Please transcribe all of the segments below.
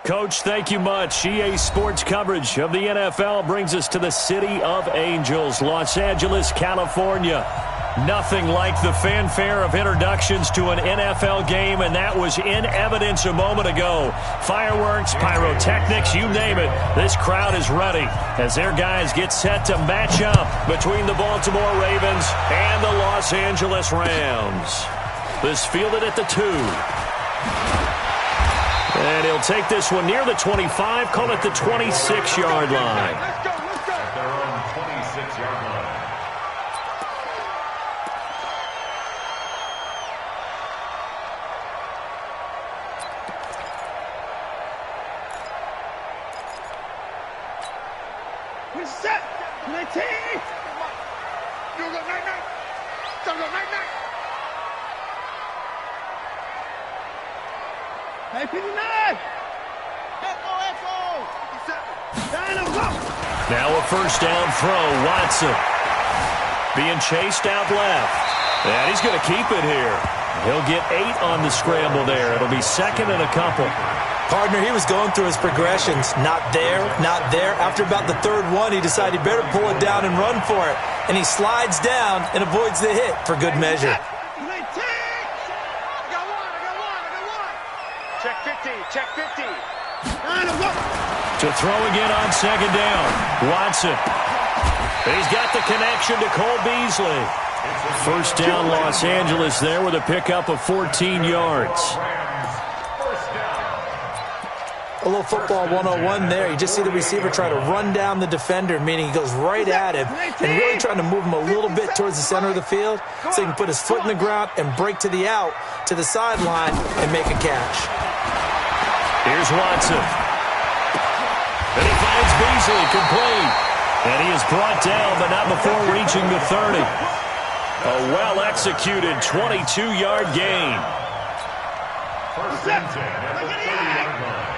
Coach, thank you much. EA Sports coverage of the NFL brings us to the City of Angels, Los Angeles, California. Nothing like the fanfare of introductions to an NFL game, and that was in evidence a moment ago. Fireworks, pyrotechnics, you name it. This crowd is ready as their guys get set to match up between the Baltimore Ravens and the Los Angeles Rams. This fielded at the 2. And he'll take this one near the 25, call it the 26-yard line. Let's go. At their own 26-yard line. We're set. 19. You go night-night. Go night-night. Hey, 59! Echo! Now a first down throw, Watson. Being chased out left. And he's going to keep it here. He'll get 8 on the scramble there. It'll be second and a couple. Partner, he was going through his progressions. Not there, not there. After about the third one, he decided he better pull it down and run for it. And he slides down and avoids the hit for good measure. Check 50. To throw again on second down. Watson. He's got the connection to Cole Beasley. First down, Los Angeles there with a pickup of 14 yards. A little football 101 there. You just see the receiver try to run down the defender, meaning he goes right at him and really trying to move him a little bit towards the center of the field so he can put his foot in the ground and break to the out, to the sideline, and make a catch. Here's Watson. And he finds Beasley complete. And he is brought down, but not before reaching the 30. A well-executed 22-yard gain.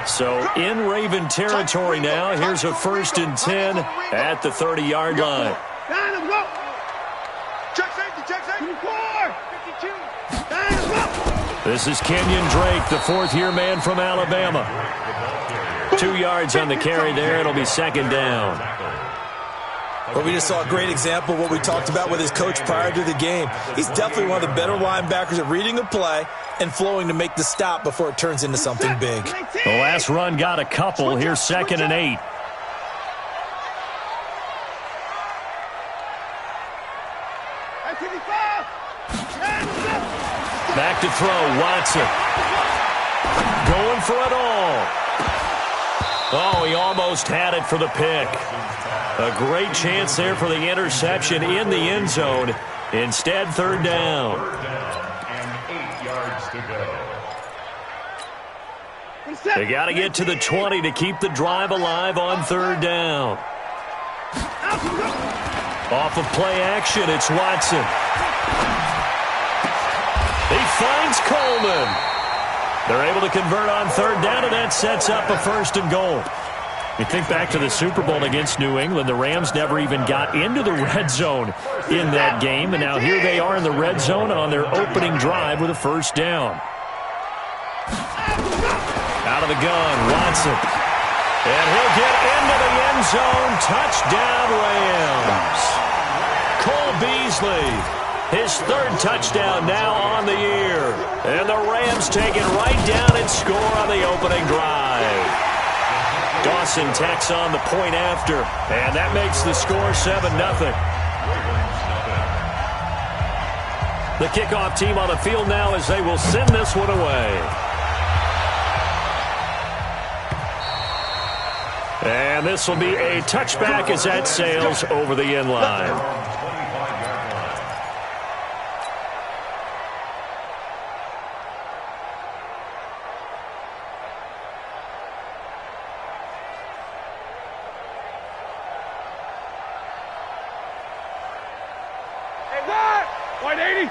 So in Raven territory now. Here's a 1st and 10 at the 30-yard line. This is Kenyon Drake, the 4th-year man from Alabama. 2 yards on the carry there. It'll be second down. Well, we just saw a great example of what we talked about with his coach prior to the game. He's definitely one of the better linebackers at reading a play and flowing to make the stop before it turns into something big. The last run got a couple. Here's 2nd and 8. Back to throw, Watson. Going for it all. Oh, he almost had it for the pick. A great chance there for the interception in the end zone. Instead, 3rd down. And 8 yards to go. They got to get to the 20 to keep the drive alive on 3rd down. Off of play action, it's Watson. He finds Coleman. They're able to convert on 3rd down, and that sets up a 1st and goal. You think back to the Super Bowl against New England, the Rams never even got into the red zone in that game, and now here they are in the red zone on their opening drive with a 1st down. Out of the gun, Watson. And he'll get into the end zone. Touchdown, Rams. Cole Beasley, his 3rd touchdown now on the year. And the Rams take it right down and score on the opening drive. Dawson tacks on the point after, and that makes the score 7-0. The kickoff team on the field now as they will send this one away. And this will be a touchback as that sails over the end line. White 80.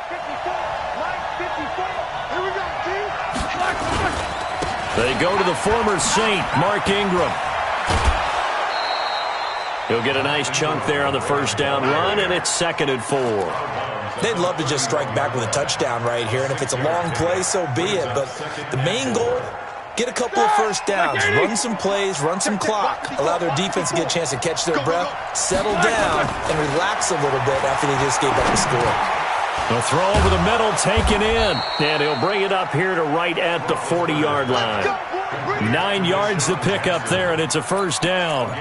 54. White 54. Here we go, team. They go to the former Saint, Mark Ingram. He'll get a nice chunk there on the 1st down run, and it's 2nd and 4. They'd love to just strike back with a touchdown right here, and if it's a long play, so be it. But the main goal, get a couple of first downs, run some plays, run some clock, allow their defense to get a chance to catch their breath, settle down, and relax a little bit after they just gave up the score. The throw over the middle, taken in, and he'll bring it up here to right at the 40-yard line. 9 yards to pick up there, and it's a first down.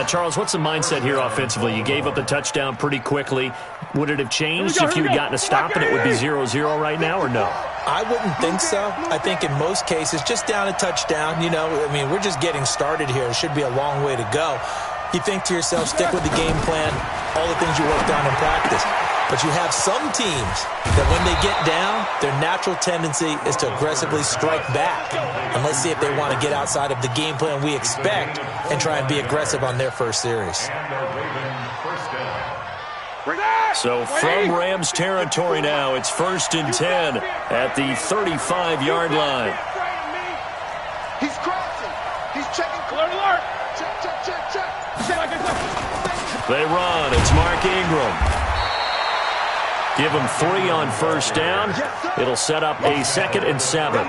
Charles, what's the mindset here offensively? You gave up the touchdown pretty quickly. Would it have changed if you had gotten a stop and it would be 0-0 right now, or no? I wouldn't think so. I think in most cases, just down a touchdown, you know, I mean, we're just getting started here. It should be a long way to go. You think to yourself, stick with the game plan, all the things you worked on in practice. But you have some teams that when they get down, their natural tendency is to aggressively strike back. And let's see if they want to get outside of the game plan we expect and try and be aggressive on their first series. So from Rams territory now, it's 1st and 10 at the 35-yard line. He's crossing. He's checking. Alert. Check. They run. It's Mark Ingram. Give him 3 on first down. It'll set up a 2nd and 7.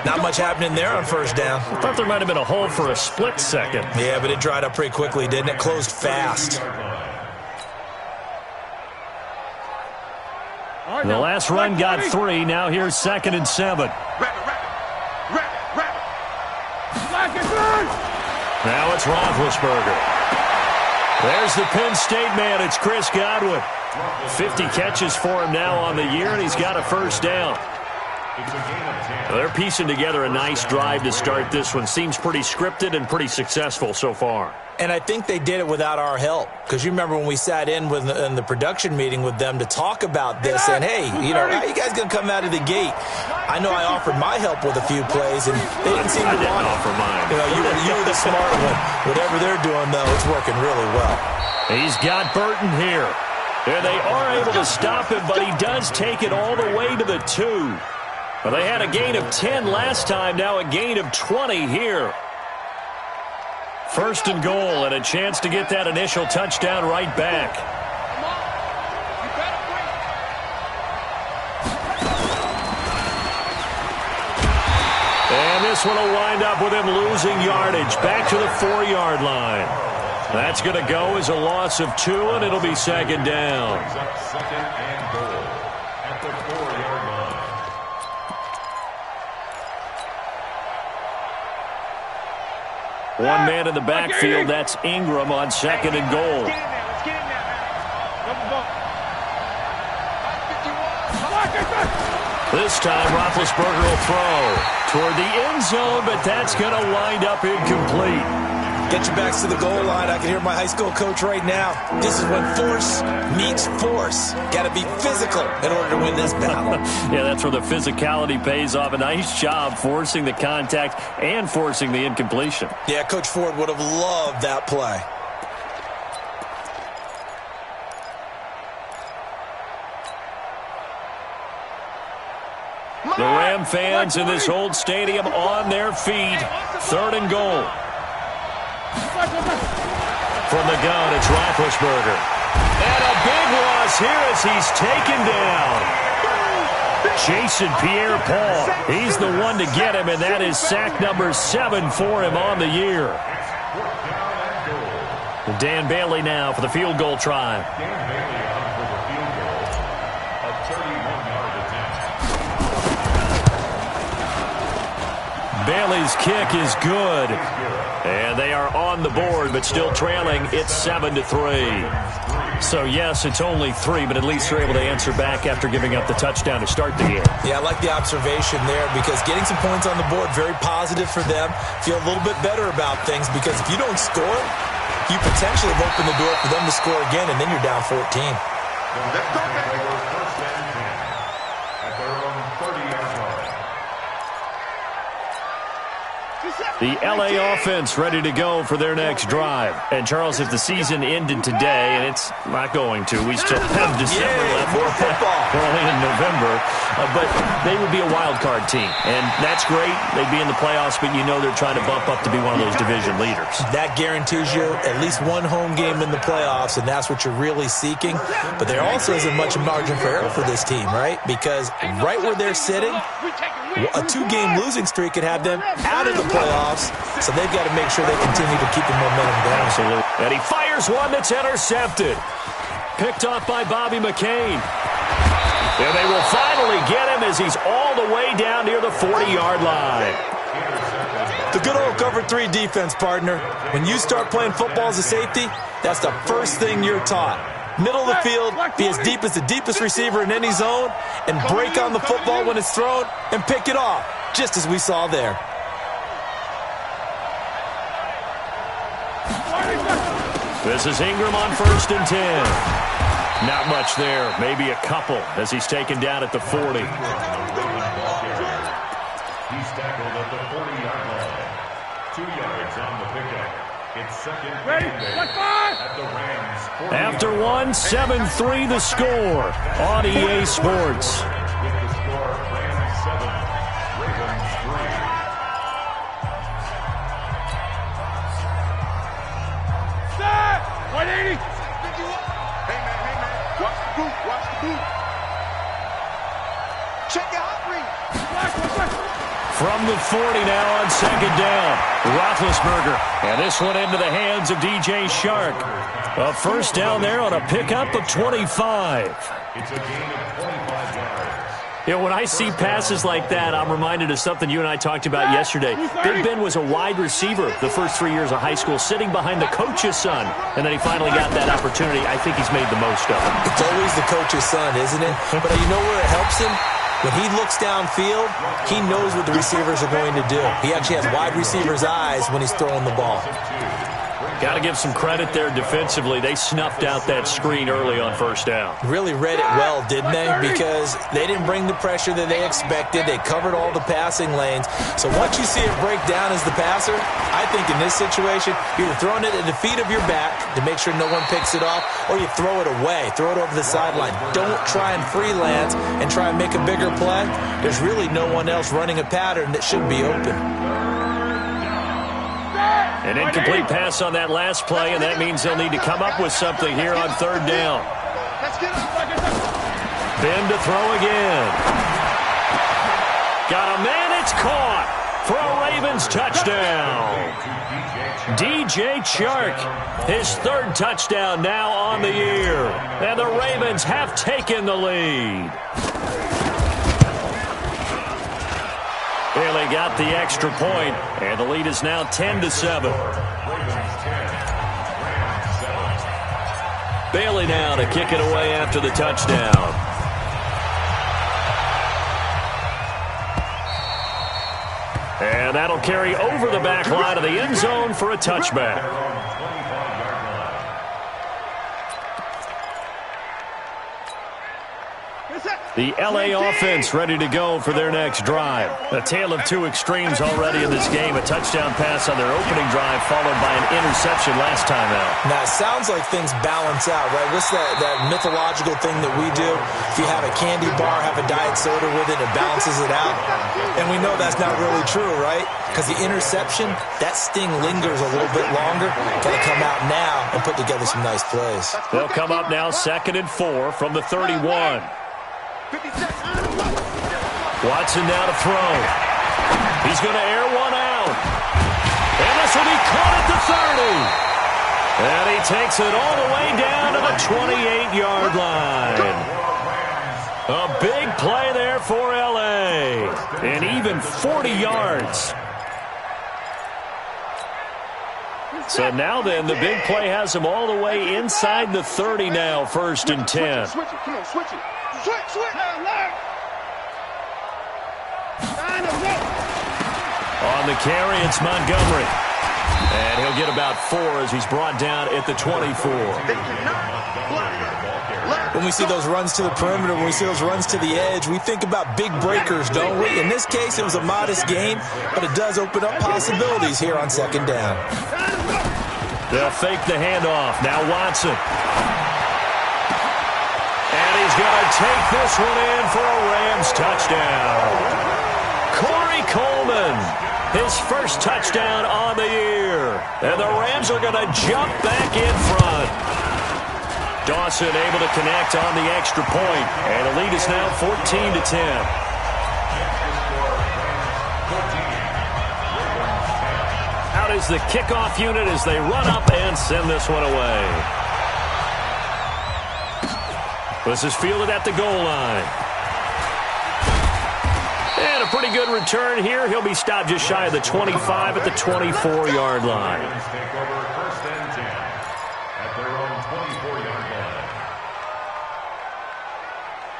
Not much happening there on first down. I thought there might have been a hole for a split second. Yeah, but it dried up pretty quickly, didn't it? Closed fast. The last run got 3. Now here's 2nd and 7. Now it's Roethlisberger. There's the Penn State man. It's Chris Godwin. 50 catches for him now on the year, and he's got a first down. They're piecing together a nice drive to start this one. Seems pretty scripted and pretty successful so far. And I think they did it without our help. Because you remember when we sat in the production meeting with them to talk about this, and hey, you know, how you guys going to come out of the gate? I know I offered my help with a few plays, and they didn't seem to want it. Offer mine. You know, you were the smart one. Whatever they're doing, though, it's working really well. He's got Burton here. And they are able to stop him, but he does take it all the way to the 2. Well, they had a gain of 10 last time, now a gain of 20 here. 1st and goal, and a chance to get that initial touchdown right back. And this one will wind up with him losing yardage back to the 4-yard line. That's going to go as a loss of 2, and it'll be 2nd down. 2nd and goal at the 4-yard line. One man in the backfield. That's Ingram on 2nd and goal. This time, Roethlisberger will throw toward the end zone, but that's going to wind up incomplete. Get your backs to the goal line. I can hear my high school coach right now. This is when force meets force. Got to be physical in order to win this battle. Yeah, that's where the physicality pays off. A nice job forcing the contact and forcing the incompletion. Yeah, Coach Ford would have loved that play. The Ram fans in this old stadium on their feet. 3rd and goal. From the gun, it's Roethlisberger. And a big loss here as he's taken down. Jason Pierre-Paul. He's the one to get him, and that is sack number 7 for him on the year. Dan Bailey now for the field goal try. Dan Bailey on for the field goal. A 31-yard attempt. Bailey's kick is good. And they are on the board, but still trailing. It's 7-3. So, yes, it's only 3, but at least they're able to answer back after giving up the touchdown to start the game. Yeah, I like the observation there because getting some points on the board, very positive for them. Feel a little bit better about things because if you don't score, you potentially have opened the door for them to score again, and then you're down 14. Let's go. 1st and 10 at their own 30-yard line. The L.A. offense ready to go for their next drive. And, Charles, if the season ended today, and it's not going to, we still have December left. More football. We're only in November. But they would be a wild card team. And that's great. They'd be in the playoffs, but you know they're trying to bump up to be one of those division leaders. That guarantees you at least one home game in the playoffs, and that's what you're really seeking. But there also isn't much margin for error for this team, right? Because right where they're sitting, A 2-game losing streak could have them out of the playoffs, so they've got to make sure they continue to keep the momentum going. Absolutely. And he fires one that's intercepted. Picked off by Bobby McCain. And they will finally get him as he's all the way down near the 40-yard line. The good old cover 3 defense, partner. When you start playing football as a safety, that's the first thing you're taught. Middle of the field, be as deep as the deepest receiver in any zone, and break on the football when it's thrown and pick it off, just as we saw there. This is Ingram on 1st and 10. Not much there, maybe a couple as he's taken down at the 40. He's tackled at the 40-yard line. 2 yards on the pickup. It's second and 8 at the Rams. After one, 7-3 the score on EA Sports. With the score, Rams 7, Ravens 3. Set! 180! Hey, man. Watch the boot. Check out Green. From the 40 now on 2nd down. Roethlisberger. And this one into the hands of DJ Chark. A first down there on a pickup of 25. It's a gain of 25 yards. You know, when I see passes like that, I'm reminded of something you and I talked about yesterday. Big Ben was a wide receiver the first 3 years of high school, sitting behind the coach's son. And then he finally got that opportunity. I think he's made the most of it. It's always the coach's son, isn't it? But you know where it helps him? When he looks downfield, he knows what the receivers are going to do. He actually has wide receivers' eyes when he's throwing the ball. Got to give some credit there defensively. They snuffed out that screen early on 1st down. Really read it well, didn't they? Because they didn't bring the pressure that they expected. They covered all the passing lanes. So once you see it break down as the passer, I think in this situation, you're either throwing it at the feet of your back to make sure no one picks it off, or you throw it away. Throw it over the sideline. Don't try and freelance and try and make a bigger play. There's really no one else running a pattern that should be open. An incomplete pass on that last play, and that means they'll need to come up with something here on 3rd down. Ben to throw again. Got a man, it's caught for a Ravens touchdown. DJ Chark, his 3rd touchdown now on the year. And the Ravens have taken the lead. Bailey got the extra point, and the lead is now 10-7. Bailey now to kick it away after the touchdown. And that'll carry over the back line of the end zone for a touchback. The LA offense ready to go for their next drive. A tale of 2 extremes already in this game. A touchdown pass on their opening drive followed by an interception last time out. Now, it sounds like things balance out, right? What's that mythological thing that we do? If you have a candy bar, have a diet soda with it, it balances it out. And we know that's not really true, right? Because the interception, that sting lingers a little bit longer. Got to come out now and put together some nice plays. They'll come up now 2nd and 4 from the 31. Watson now to throw. He's going to air one out. And this will be caught at the 30. And he takes it all the way down to the 28-yard line. A big play there for L.A. And even 40 yards. So now then, the big play has him all the way inside the 30 now, 1st and 10. Switch it. Come on, switch it. Switch. On the carry, it's Montgomery. And he'll get about 4 as he's brought down at the 24. When we see those runs to the perimeter, when we see those runs to the edge, we think about big breakers, don't we? In this case, it was a modest gain, but it does open up possibilities here on 2nd down. They'll fake the handoff. Now Watson. And he's going to take this one in for a Rams touchdown. Corey Coleman, his first touchdown on the year. And the Rams are going to jump back in front. Dawson able to connect on the extra point. And the lead is now 14-10. Out is the kickoff unit as they run up and send this one away. This is fielded at the goal line. And a pretty good return here. He'll be stopped just shy of the 25 at the 24-yard line. Take over first and 10 at their own 24-yard line.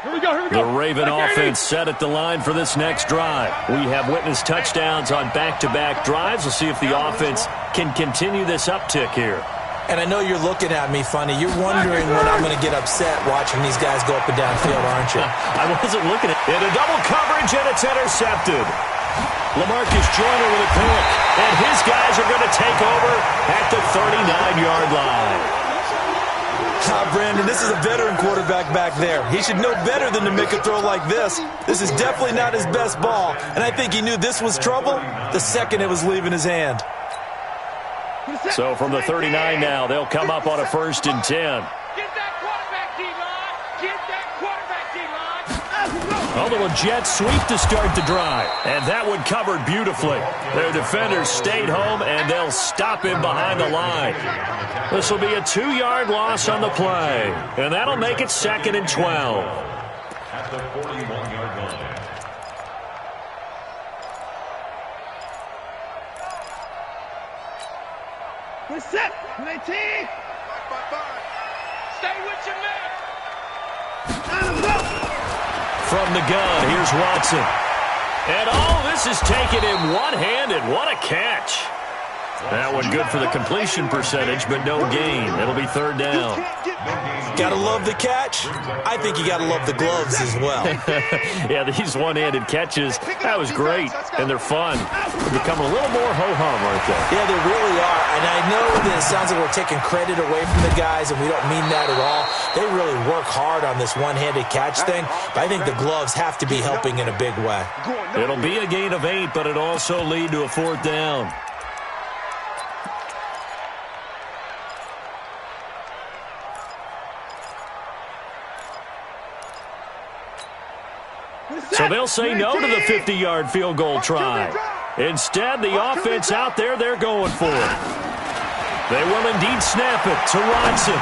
Here we go, here we go. The Raven offense set at the line for this next drive. We have witnessed touchdowns on back-to-back drives. We'll see if the offense can continue this uptick here. And I know you're looking at me funny. You're wondering when I'm going to get upset watching these guys go up and down field, aren't you? I wasn't looking at it. In a double coverage, and it's intercepted. LaMarcus Joyner with a pick. And his guys are going to take over at the 39-yard line. Brandon, this is a veteran quarterback back there. He should know better than to make a throw like this. This is definitely not his best ball. And I think he knew this was trouble the second it was leaving his hand. So from the 39 now, they'll come up on a 1st and 10. Get that quarterback, D-line. Get that quarterback, D-line. A little jet sweep to start the drive. And that one covered beautifully. Their defenders stayed home, and they'll stop him behind the line. This will be a 2-yard loss on the play. And that'll make it 2nd and 12. At the 41-yard line. We're set. 19. Stay with your man. From the gun, here's Watson. And this is taken in one-handed. What a catch. That one good for the completion percentage, but no gain. It'll be 3rd down. Gotta love the catch. I think you gotta love the gloves as well. Yeah, these one-handed catches, that was great, and they're fun. They're becoming a little more ho-hum, aren't they? Yeah, they really are. And I know that it sounds like we're taking credit away from the guys, and we don't mean that at all. They really work hard on this one-handed catch thing, but I think the gloves have to be helping in a big way. It'll be a gain of 8, but it'll also lead to a 4th down. So they'll say no to the 50-yard field goal try. Instead, the offense out there, they're going for it. They will indeed snap it to Watson.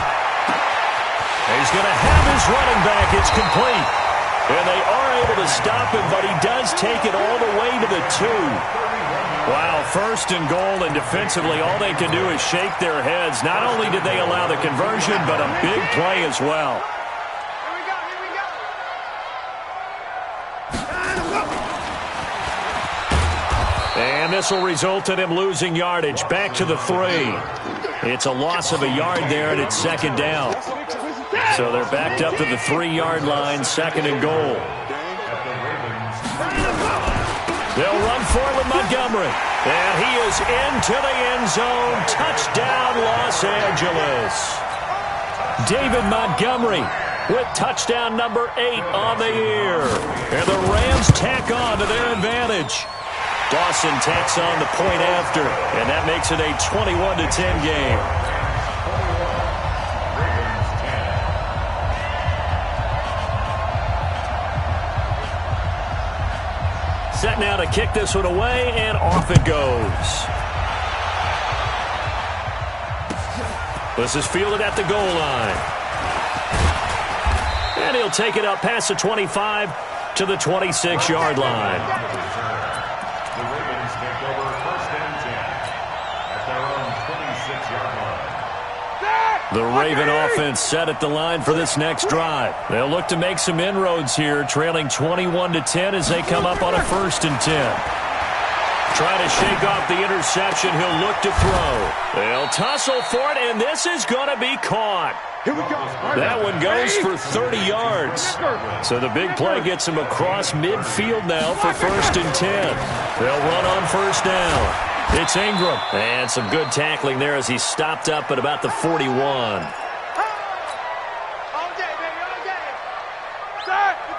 He's going to have his running back. It's complete. And they are able to stop him, but he does take it all the way to the 2. Wow, 1st and goal, and defensively all they can do is shake their heads. Not only did they allow the conversion, but a big play as well. And this will result in him losing yardage back to the 3. It's a loss of a yard there, and it's 2nd down. So they're backed up to the 3-yard line, 2nd and goal. They'll run for it with Montgomery. And he is into the end zone. Touchdown, Los Angeles. David Montgomery with touchdown number 8 on the year. And the Rams tack on to their advantage. Dawson tacks on the point after, and that makes it a 21-10 game. Set now to kick this one away, and off it goes. This is fielded at the goal line. And he'll take it up past the 25 to the 26-yard line. The Ravens take over 1st and 10 at their own 26-yard line. The Raven offense set at the line for this next drive. They'll look to make some inroads here, trailing 21-10 as they come up on a 1st and 10. Trying to shake off the interception, he'll look to throw. They'll tussle for it, and this is going to be caught. Here we go. That one goes for 30 yards. So the big play gets him across midfield now for 1st and 10. They'll run on 1st down. It's Ingram. And some good tackling there as he stopped up at about the 41.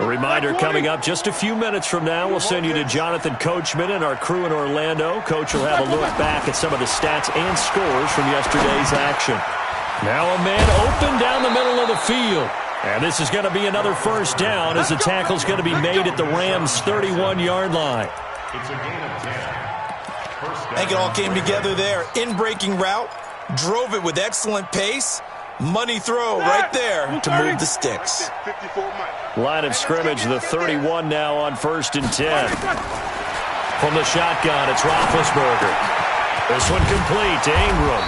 A reminder coming up just a few minutes from now. We'll send you to Jonathan Coachman and our crew in Orlando. Coach will have a look back at some of the stats and scores from yesterday's action. Now a man open down the middle of the field. And this is going to be another 1st down as the tackle's going to be made at the Rams' 31-yard line. It's a gain of 10. First down. I think it all came together there. In-breaking route, drove it with excellent pace. Money throw right there to move the sticks. Line of scrimmage, the 31 now on 1st and 10. From the shotgun, it's Roethlisberger. This one complete to Ingram.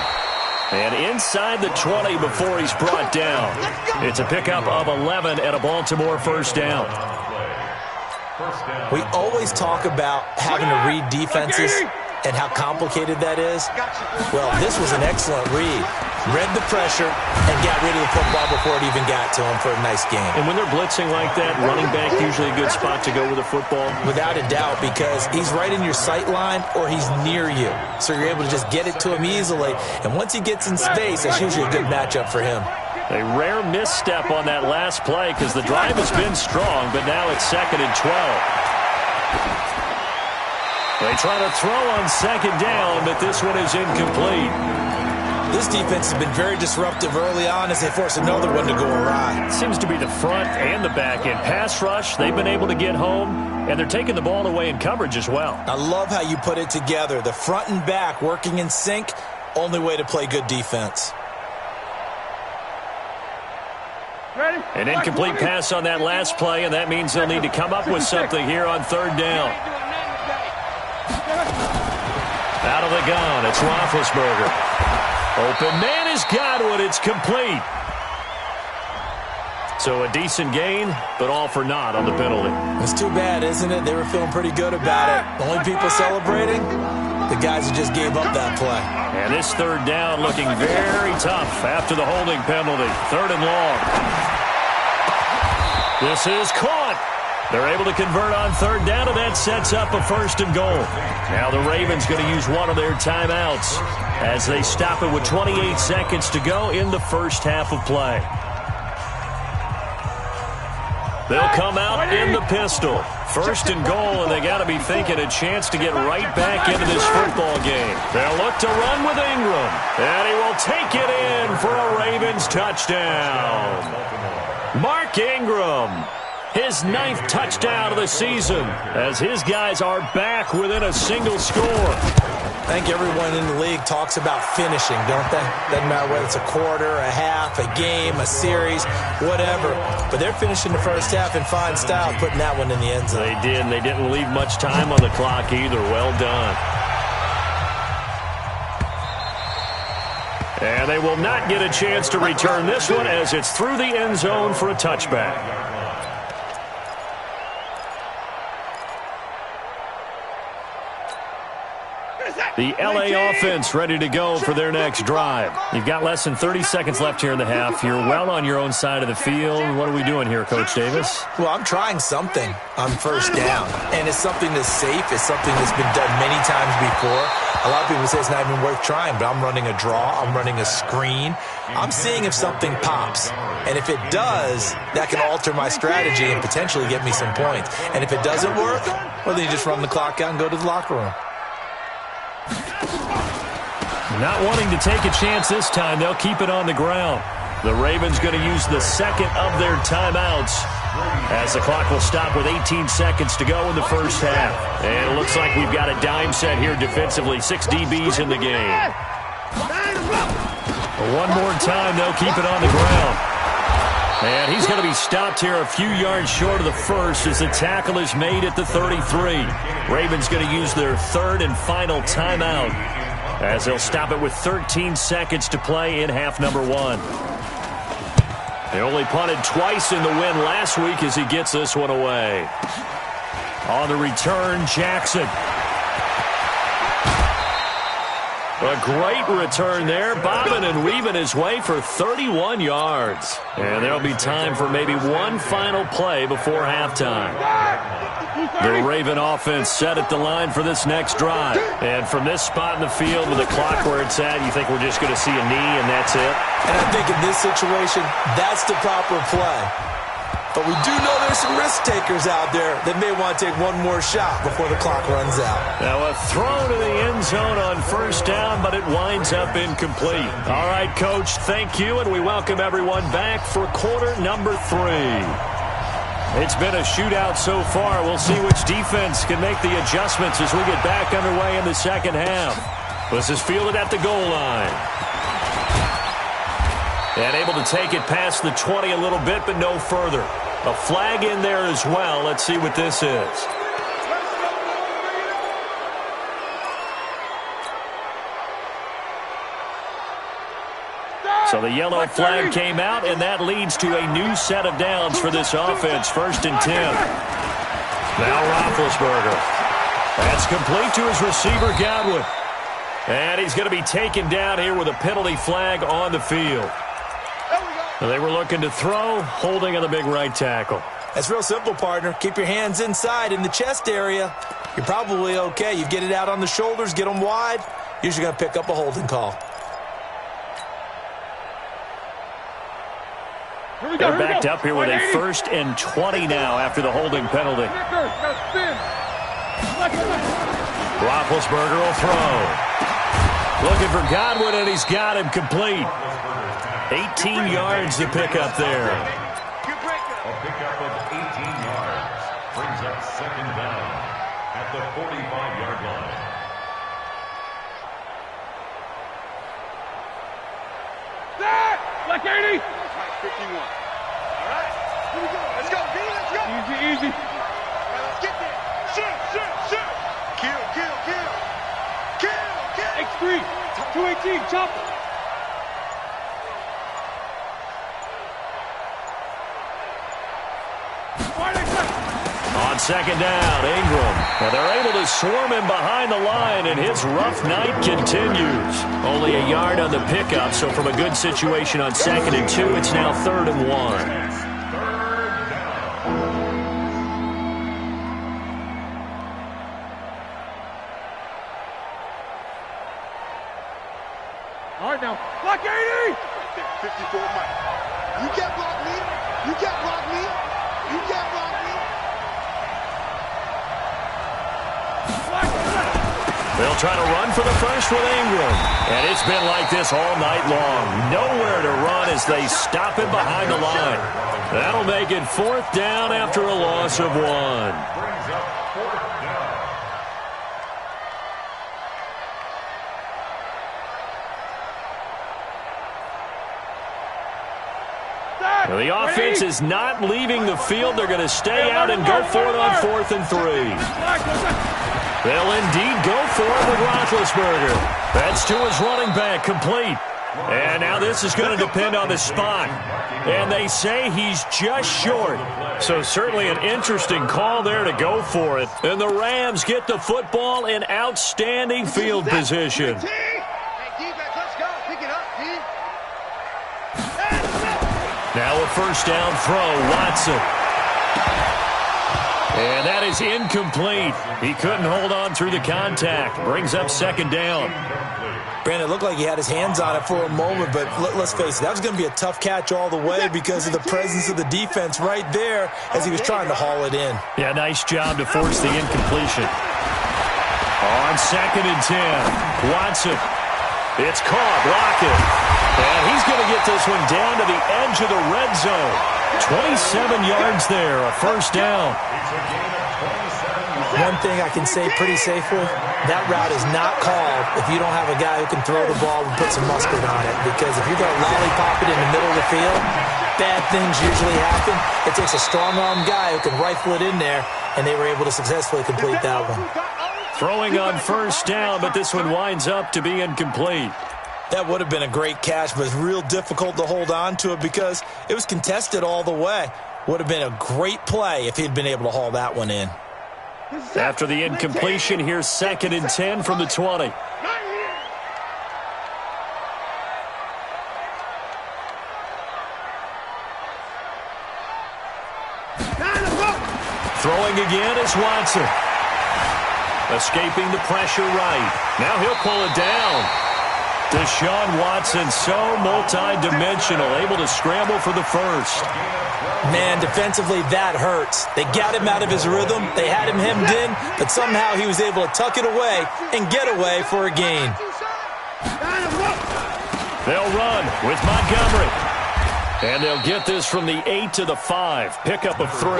And inside the 20 before he's brought down. It's a pickup of 11 and a Baltimore first down. We always talk about having to read defenses and how complicated that is. Well, this was an excellent read. Read the pressure and got rid of the football before it even got to him for a nice game. And when they're blitzing like that, running back usually a good spot to go with the football. Without a doubt, because he's right in your sight line or he's near you. So you're able to just get it to him easily. And once he gets in space, that's usually a good matchup for him. A rare misstep on that last play because the drive has been strong, but now it's 2nd and 12. They try to throw on 2nd down, but this one is incomplete. This defense has been very disruptive early on as they force another one to go awry. Seems to be the front and the back end. Pass rush, they've been able to get home, and they're taking the ball away in coverage as well. I love how you put it together. The front and back working in sync, only way to play good defense. An incomplete pass on that last play, and that means they'll need to come up with something here on 3rd down. Out of the gun, it's Roethlisberger. Open man has got one. It's complete. So a decent gain, but all for naught on the penalty. It's too bad, isn't it? They were feeling pretty good about it. The only people celebrating, the guys who just gave up that play. And this 3rd down looking very tough after the holding penalty. 3rd and long. This is caught. They're able to convert on 3rd down, and that sets up a 1st and goal. Now the Ravens going to use one of their timeouts as they stop it with 28 seconds to go in the first half of play. They'll come out in the pistol. 1st and goal, and they got to be thinking a chance to get right back into this football game. They'll look to run with Ingram, and he will take it in for a Ravens touchdown. Mark Ingram, his 9th touchdown of the season, as his guys are back within a single score. I think everyone in the league talks about finishing, don't they? Doesn't matter whether it's a quarter, a half, a game, a series, whatever. But they're finishing the first half in fine style, putting that one in the end zone. They did, and they didn't leave much time on the clock either. Well done. And they will not get a chance to return this one as it's through the end zone for a touchback. The LA offense ready to go for their next drive. You've got less than 30 seconds left here in the half. You're well on your own side of the field. What are we doing here, Coach Davis? Well, I'm trying something on 1st down, and it's something that's safe. It's something that's been done many times before. A lot of people say it's not even worth trying, but I'm running a draw. I'm running a screen. I'm seeing if something pops. And if it does, that can alter my strategy and potentially get me some points. And if it doesn't work, well, then you just run the clock out and go to the locker room. Not wanting to take a chance this time, they'll keep it on the ground. The Ravens going to use the 2nd of their timeouts as the clock will stop with 18 seconds to go in the first half. And it looks like we've got a dime set here defensively. 6 DBs in the game. One more time, they'll keep it on the ground. And he's going to be stopped here a few yards short of the first as the tackle is made at the 33. Ravens going to use their 3rd and final timeout as they'll stop it with 13 seconds to play in half number 1. They only punted twice in the win last week as he gets this one away. On the return, Jackson. A great return there, bobbing and weaving his way for 31 yards. And there'll be time for maybe one final play before halftime. The Raven offense set at the line for this next drive. And from this spot in the field with the clock where it's at, you think we're just going to see a knee and that's it? And I think in this situation, that's the proper play. But we do know there's some risk takers out there that may want to take one more shot before the clock runs out. Now a throw to the end zone on 1st down, but it winds up incomplete. All right, Coach, thank you, and we welcome everyone back for quarter number 3. It's been a shootout so far. We'll see which defense can make the adjustments as we get back underway in the second half. This is fielded at the goal line. And able to take it past the 20 a little bit, but no further. A flag in there as well. Let's see what this is. So the yellow flag came out, and that leads to a new set of downs for this offense. 1st and 10. Now Roethlisberger. That's complete to his receiver, Godwin. And he's going to be taken down here with a penalty flag on the field. They were looking to throw, holding on the big right tackle. That's real simple, partner. Keep your hands inside in the chest area. You're probably okay. You get it out on the shoulders, get them wide. Usually going to pick up a holding call. They're backed up here with a 1st and 20 now after the holding penalty. Roethlisberger will throw. Looking for Godwin, and he's got him complete. 18 yards to pick up there. A pickup of 18 yards brings up 2nd down at the 45-yard line. Like 80. 51. All right. Here we go. Let's go. Let's go. Easy, easy. All right, let's get there. Shoot. Kill. X3. 218. Chopper. On 2nd down, Ingram. Now they're able to swarm him behind the line, and his rough night continues. Only a yard on the pickup, so from a good situation on 2nd and 2, it's now 3rd and 1. All right, now. Block 80! 54, Mike. You can't block me. You can't block me. You can't block me. They'll try to run for the first with Ingram. And it's been like this all night long. Nowhere to run as they stop him behind the line. That'll make it 4th down after a loss of 1. Brings up 4th down. Now the offense is not leaving the field. They're going to stay out and go for it on 4th and 3. They'll indeed go for it with Roethlisberger. That's to his running back, complete. And now this is going to depend on the spot. And they say he's just short. So certainly an interesting call there to go for it. And the Rams get the football in outstanding field position. Now a 1st down throw, Watson. And that is incomplete. He couldn't hold on through the contact. Brings up 2nd down. Brandon, it looked like he had his hands on it for a moment, but let's face it, that was going to be a tough catch all the way because of the presence of the defense right there as he was trying to haul it in. Yeah, nice job to force the incompletion. On 2nd and 10, Watson. It's caught, Lockett. And he's going to get this one down to the edge of the red zone. 27 yards there, a 1st down. One thing I can say pretty safely, that route is not called if you don't have a guy who can throw the ball and put some mustard on it. Because if you're going to lollipop it in the middle of the field, bad things usually happen. It takes a strong-arm guy who can rifle it in there, and they were able to successfully complete that one. Throwing on 1st down, but this one winds up to be incomplete. That would have been a great catch, but it's real difficult to hold on to it because it was contested all the way. Would have been a great play if he'd been able to haul that one in. After the incompletion, here's 2nd and 10 from the 20. Throwing again is Watson. Escaping the pressure right. Now he'll pull it down. Deshaun Watson, so multi-dimensional, able to scramble for the first. Man, defensively, that hurts. They got him out of his rhythm. They had him hemmed in, but somehow he was able to tuck it away and get away for a gain. They'll run with Montgomery. And they'll get this from the 8 to the 5. Pickup of 3.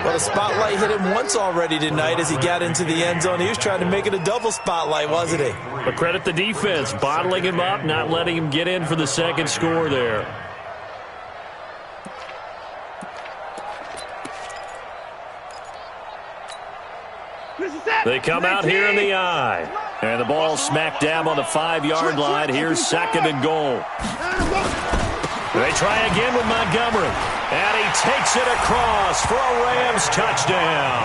Well, the spotlight hit him once already tonight as he got into the end zone. He was trying to make it a double spotlight, wasn't he? But credit the defense, bottling him up, not letting him get in for the second score there. They come out here in the eye. And the ball smacked down on the 5-yard line. Here's 2nd and goal. They try again with Montgomery. And he takes it across for a Rams touchdown.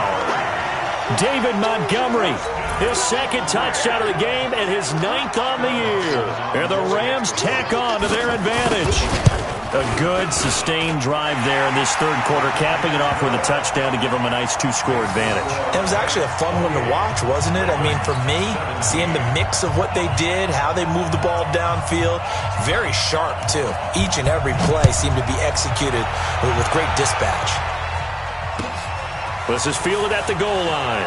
David Montgomery, his 2nd touchdown of the game and his 9th on the year. And the Rams tack on to their advantage. A good, sustained drive there in this 3rd quarter, capping it off with a touchdown to give them a nice 2-score advantage. It was actually a fun one to watch, wasn't it? I mean, for me, seeing the mix of what they did, how they moved the ball downfield, very sharp, too. Each and every play seemed to be executed with great dispatch. This is fielded at the goal line.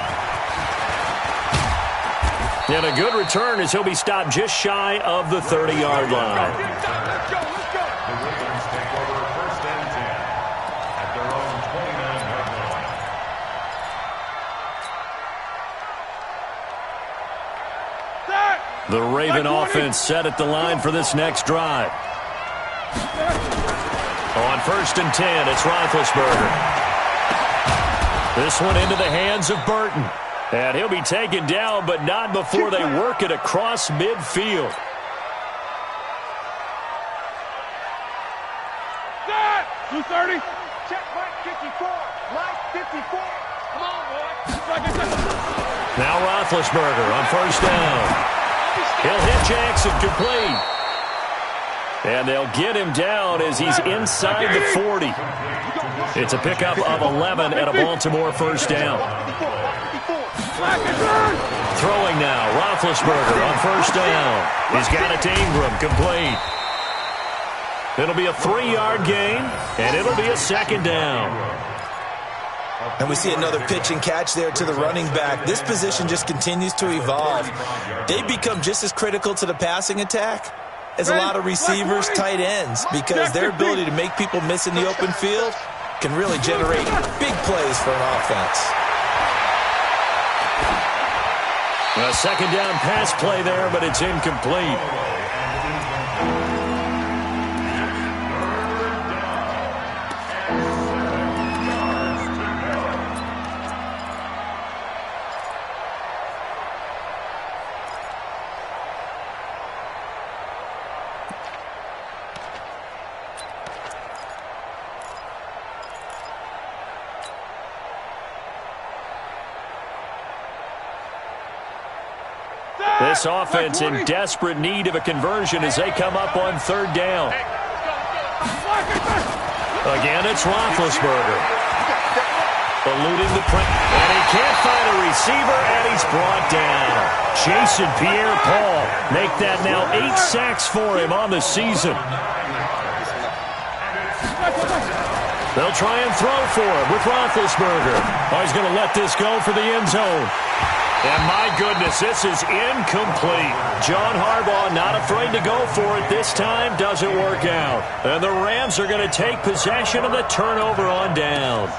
And a good return as he'll be stopped just shy of the 30-yard line. The Ravens take over 1st and 10 at their own 29-yard line. The Raven offense set at the line for this next drive. On 1st and 10, it's Roethlisberger. This one into the hands of Burton. And he'll be taken down, but not before they work it across midfield. 230. Check Mike 54. Mike 54. Come on, boy. Now Roethlisberger on 1st down. He'll hit Jackson complete. And they'll get him down as he's inside the 40. It's a pickup of 11 and a Baltimore 1st down. Throwing now, Roethlisberger on 1st down. He's got it to Ingram, complete. It'll be a 3-yard gain, and it'll be a 2nd down. And we see another pitch and catch there to the running back. This position just continues to evolve. They become just as critical to the passing attack as a lot of receivers, tight ends, because their ability to make people miss in the open field can really generate big plays for an offense. A 2nd down pass play there, but it's incomplete. This offense in desperate need of a conversion as they come up on 3rd down. Again, it's Roethlisberger. Eluding the pressure. And he can't find a receiver, and he's brought down. Jason Pierre-Paul make that now 8 sacks for him on the season. They'll try and throw for him with Roethlisberger. Oh, he's going to let this go for the end zone. And my goodness, this is incomplete. John Harbaugh not afraid to go for it this time. Doesn't work out. And the Rams are going to take possession of the turnover on downs.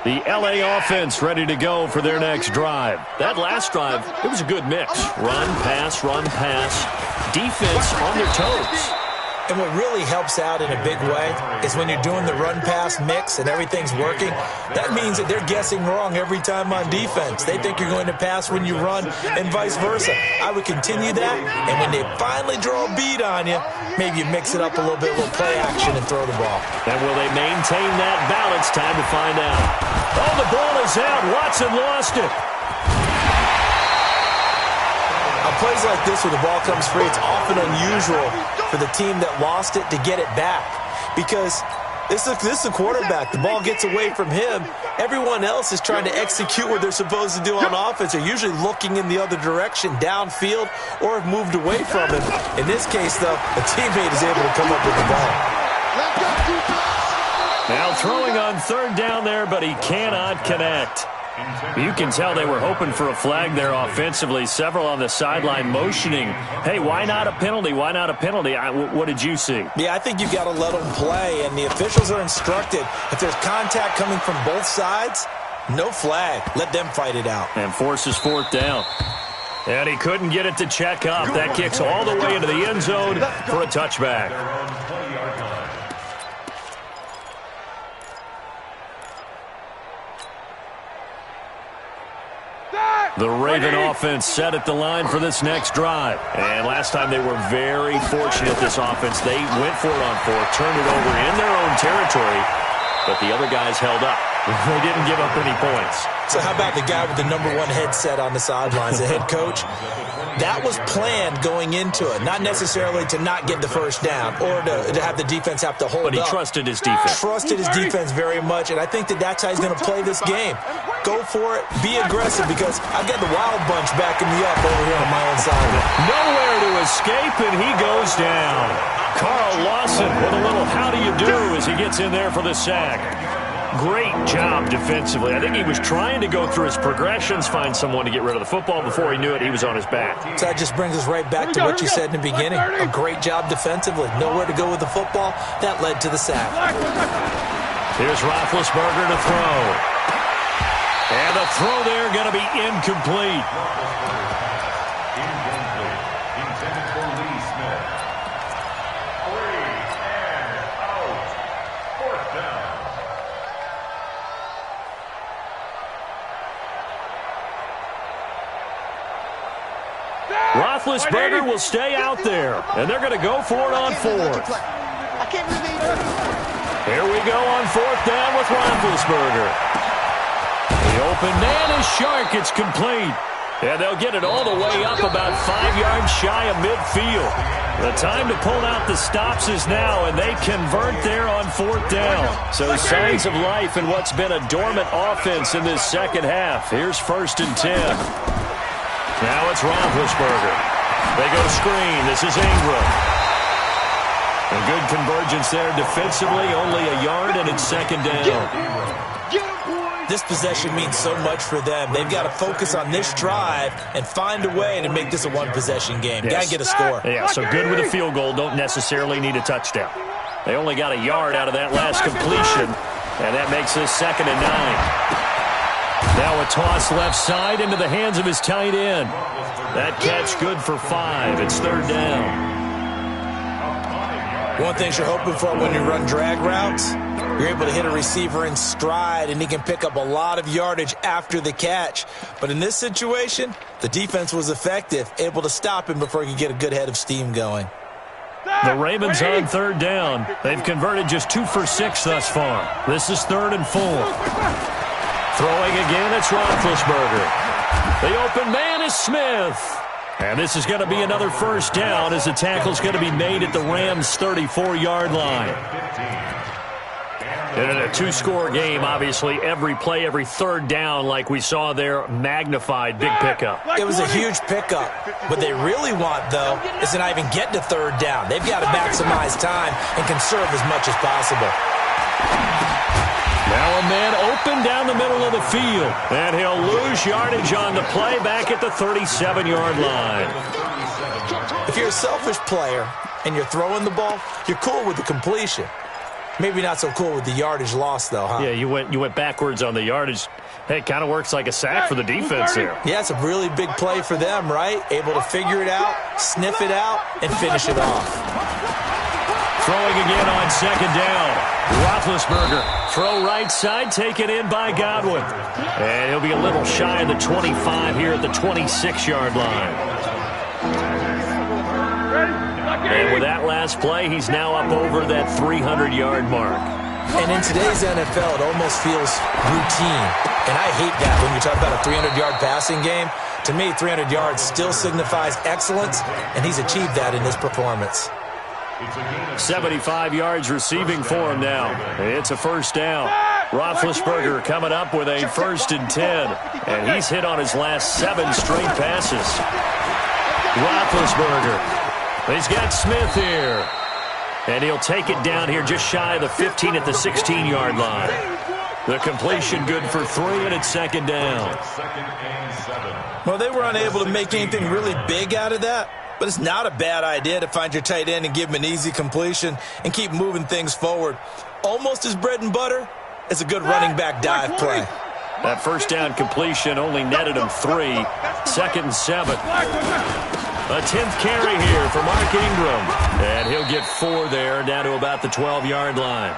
The LA offense ready to go for their next drive. That last drive, it was a good mix. Run, pass, defense on their toes. And what really helps out in a big way is when you're doing the run-pass mix and everything's working, that means that they're guessing wrong every time on defense. They think you're going to pass when you run and vice versa. I would continue that, and when they finally draw a beat on you, maybe you mix it up a little bit, a little play action, and throw the ball. And will they maintain that balance? Time to find out. Oh, the ball is out. Watson lost it. On plays like this where the ball comes free, it's often unusual for the team that lost it to get it back, because this is a quarterback. The ball gets away from him. Everyone else is trying to execute what they're supposed to do on offense. They're usually looking in the other direction, downfield, or have moved away from him. In this case, though, a teammate is able to come up with the ball. Now throwing on 3rd down there, but he cannot connect. You can tell they were hoping for a flag there offensively. Several on the sideline motioning, hey, why not a penalty? Why not a penalty? What did you see? Yeah, I think you've got to let them play, and the officials are instructed. If there's contact coming from both sides, no flag. Let them fight it out. And forces fourth down. And he couldn't get it to check up. That kicks all the way into the end zone for a touchback. The Raven offense set at the line for this next drive. And last time they were very fortunate, this offense. They went for it on fourth, turned it over in their own territory, but the other guys held up. They didn't give up any points. So how about the guy with the #1 headset on the sidelines, the head coach? That was planned going into it, not necessarily to not get the first down or to have the defense have to hold up. But he trusted his defense. Trusted his defense very much, and I think that's how he's going to play this game. Go for it. Be aggressive, because I've got the wild bunch backing me up over here on my own side. Nowhere to escape, and he goes down. Carl Lawson with a little how do you do as he gets in there for the sack. Great job defensively. I think he was trying to go through his progressions, find someone to get rid of the football. Before he knew it, he was on his back. So that just brings us right back to what you said in the beginning. A great job defensively. Nowhere to go with the football. That led to the sack. Here's Roethlisberger to throw. And the throw there going to be incomplete. Intended for Lee Smith. 3 and out. Fourth down. Roethlisberger will stay out there, and they're going to go for it on fourth. Here we go on fourth down with Roethlisberger. The open man is Shark. It's complete. And they'll get it all the way up about 5 yards shy of midfield. The time to pull out the stops is now, and they convert there on fourth down. So signs of life in what's been a dormant offense in this second half. Here's 1st and 10. Now it's Roethlisberger. They go screen. This is Ingram. A good convergence there defensively. Only a yard, and it's 2nd down. This possession means so much for them. They've got to focus on this drive and find a way to make this a one-possession game. Yes. Got to get a score. Yeah, so good with a field goal. Don't necessarily need a touchdown. They only got a yard out of that last completion, and that makes this 2nd and 9. Now a toss left side into the hands of his tight end. That catch good for 5. It's 3rd down. One thing you're hoping for when you run drag routes, you're able to hit a receiver in stride, and he can pick up a lot of yardage after the catch. But in this situation, the defense was effective, able to stop him before he could get a good head of steam going. The Ravens on 3rd down. They've converted just 2 for 6 thus far. This is 3rd and 4. Throwing again, it's Roethlisberger. The open man is Smith. And this is going to be another 1st down as the tackle's going to be made at the Rams' 34-yard line. And in a 2-score game, obviously, every play, every 3rd down, like we saw there, magnified, big pickup. It was a huge pickup. What they really want, though, is to not even get to 3rd down. They've got to maximize time and conserve as much as possible. Now a man open down the middle of the field. And he'll lose yardage on the play back at the 37-yard line. If you're a selfish player and you're throwing the ball, you're cool with the completion. Maybe not so cool with the yardage loss, though, huh? Yeah, you went backwards on the yardage. Hey, it kind of works like a sack for the defense there. Yeah, it's a really big play for them, right? Able to figure it out, sniff it out, and finish it off. Throwing again on 2nd down. Roethlisberger, throw right side, taken in by Godwin. And he'll be a little shy of the 25 here at the 26-yard line. And with that last play, he's now up over that 300-yard mark. And in today's NFL, it almost feels routine. And I hate that when you talk about a 300-yard passing game. To me, 300 yards still signifies excellence, and he's achieved that in this performance. 75 yards receiving for him now. It's a 1st down. Roethlisberger coming up with a 1st and 10. And he's hit on his last 7 straight passes. Roethlisberger. He's got Smith here. And he'll take it down here just shy of the 15 at the 16-yard line. The completion good for 3, and it's second down. Second and 7. Well, they were unable to make anything really big out of that, but it's not a bad idea to find your tight end and give him an easy completion and keep moving things forward. Almost as bread and butter as a good running back dive play. That first down completion only netted him 3. Second and 7. A 10th carry here for Mark Ingram. And he'll get 4 there, down to about the 12-yard line.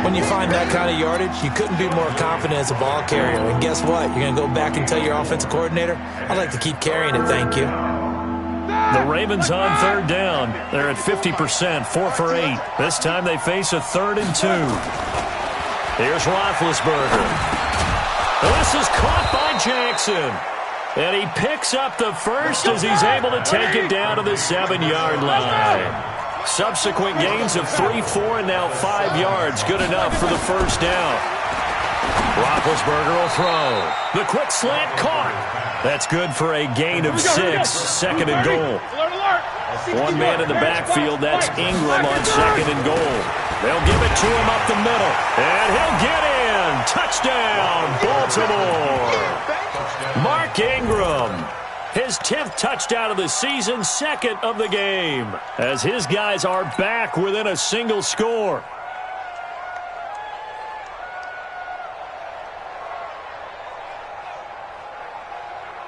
When you find that kind of yardage, you couldn't be more confident as a ball carrier. And guess what? You're going to go back and tell your offensive coordinator, I'd like to keep carrying it, thank you. The Ravens on third down. They're at 50%, 4 for 8. This time they face a 3rd and 2. Here's Roethlisberger. This is caught by Jackson. And he picks up the first as he's able to take it down to the 7-yard line. Subsequent gains of 3, 4, and now 5 yards. Good enough for the first down. Roethlisberger will throw. The quick slant caught. That's good for a gain of 6. Second and goal. One man in the backfield. That's Ingram on second and goal. They'll give it to him up the middle. And he'll get in. Touchdown, Baltimore. Mark Ingram. His 10th touchdown of the season, 2nd of the game, as his guys are back within a single score.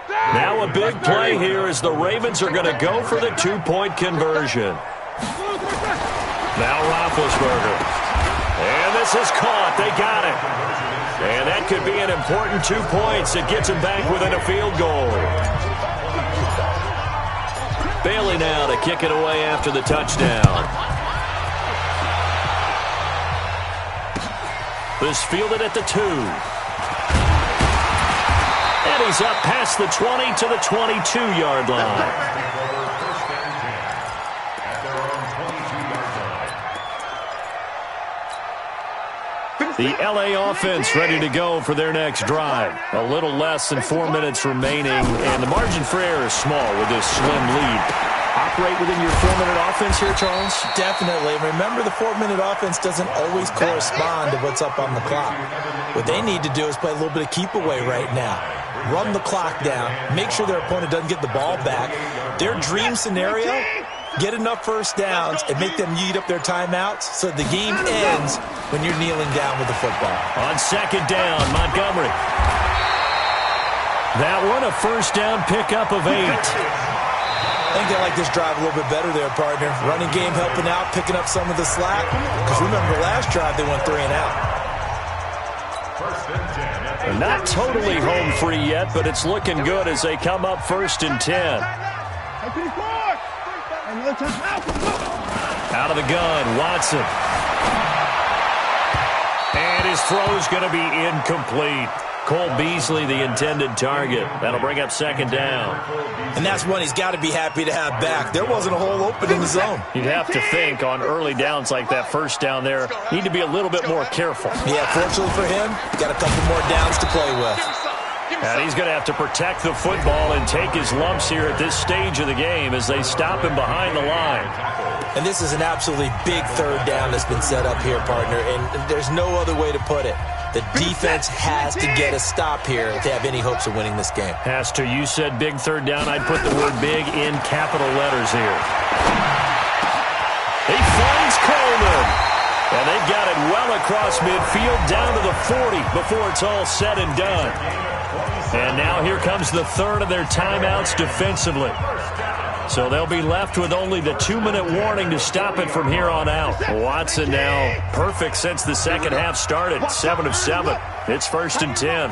Now a big play here as the Ravens are going to go for the 2-point conversion. Now Roethlisberger. And this is caught. They got it. And that could be an important 2 points. It gets him back within a field goal. Bailey now to kick it away after the touchdown. This fielded at the 2. And he's up past the 20 to the 22-yard line. The LA offense ready to go for their next drive. A little less than 4 minutes remaining, and the margin for error is small with this slim lead. Operate within your 4-minute offense here, Charles? Definitely. Remember, the 4-minute offense doesn't always correspond to what's up on the clock. What they need to do is play a little bit of keep away right now. Run the clock down. Make sure their opponent doesn't get the ball back. Their dream scenario, get enough first downs and make them eat up their timeouts so the game ends when you're kneeling down with the football. On second down, Montgomery. That one, a first down pickup of 8. I think they like this drive a little bit better there, partner. Running game helping out, picking up some of the slack. Because remember, last drive they went 3 and out. They're not totally home free yet, but it's looking good as they come up 1st and 10. Out of the gun, Watson. And his throw's going to be incomplete. Cole Beasley, the intended target. That'll bring up second down. And that's one he's got to be happy to have back. There wasn't a hole open in the zone. You'd have to think on early downs like that first down there, need to be a little bit more careful. Yeah, fortunately for him, got a couple more downs to play with. And he's going to have to protect the football and take his lumps here at this stage of the game as they stop him behind the line. And this is an absolutely big 3rd down that's been set up here, partner, and there's no other way to put it. The defense has to get a stop here if they have any hopes of winning this game. Has to. You said big 3rd down. I'd put the word big in capital letters here. He finds Coleman. And they've got it well across midfield down to the 40 before it's all said and done. And now here comes the 3rd of their timeouts defensively. So they'll be left with only the 2-minute warning to stop it from here on out. Watson now perfect since the second half started. 7 of 7. It's 1st and 10.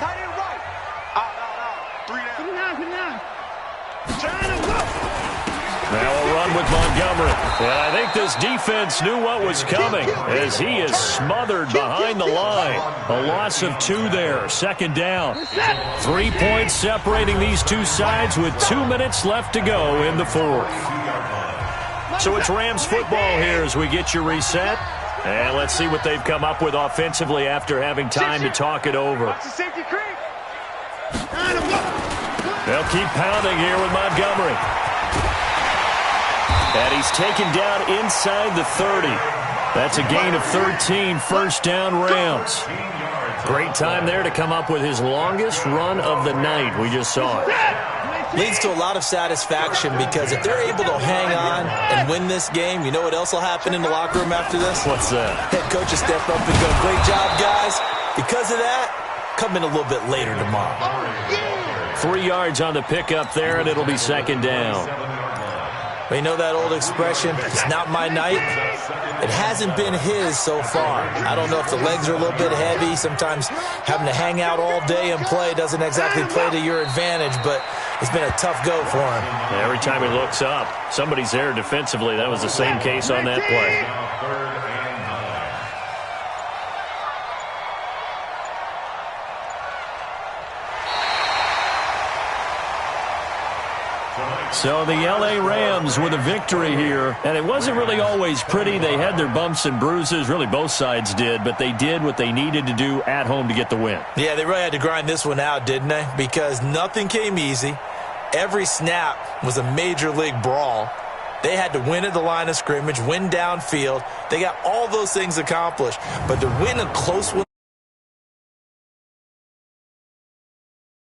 Now a run with Montgomery. And I think this defense knew what was coming as he is smothered behind the line. A loss of 2 there. Second down. 3 points separating these two sides with 2 minutes left to go in the 4th. So it's Rams football here as we get you reset. And let's see what they've come up with offensively after having time to talk it over. They'll keep pounding here with Montgomery. And he's taken down inside the 30. That's a gain of 13, first down Rams. Great time there to come up with his longest run of the night. We just saw it. Leads to a lot of satisfaction because if they're able to hang on and win this game, you know what else will happen in the locker room after this? What's that? Head coach will step up and go, great job, guys. Because of that, come in a little bit later tomorrow. 3 yards on the pickup there, and it'll be second down. Well, you know that old expression, it's not my night? It hasn't been his so far. I don't know if the legs are a little bit heavy. Sometimes having to hang out all day and play doesn't exactly play to your advantage, but it's been a tough go for him. Every time he looks up, somebody's there defensively. That was the same case on that play. So the L.A. Rams with a victory here, and it wasn't really always pretty. They had their bumps and bruises, really both sides did, but they did what they needed to do at home to get the win. Yeah, they really had to grind this one out, didn't they? Because nothing came easy. Every snap was a major league brawl. They had to win at the line of scrimmage, win downfield. They got all those things accomplished, but to win a close one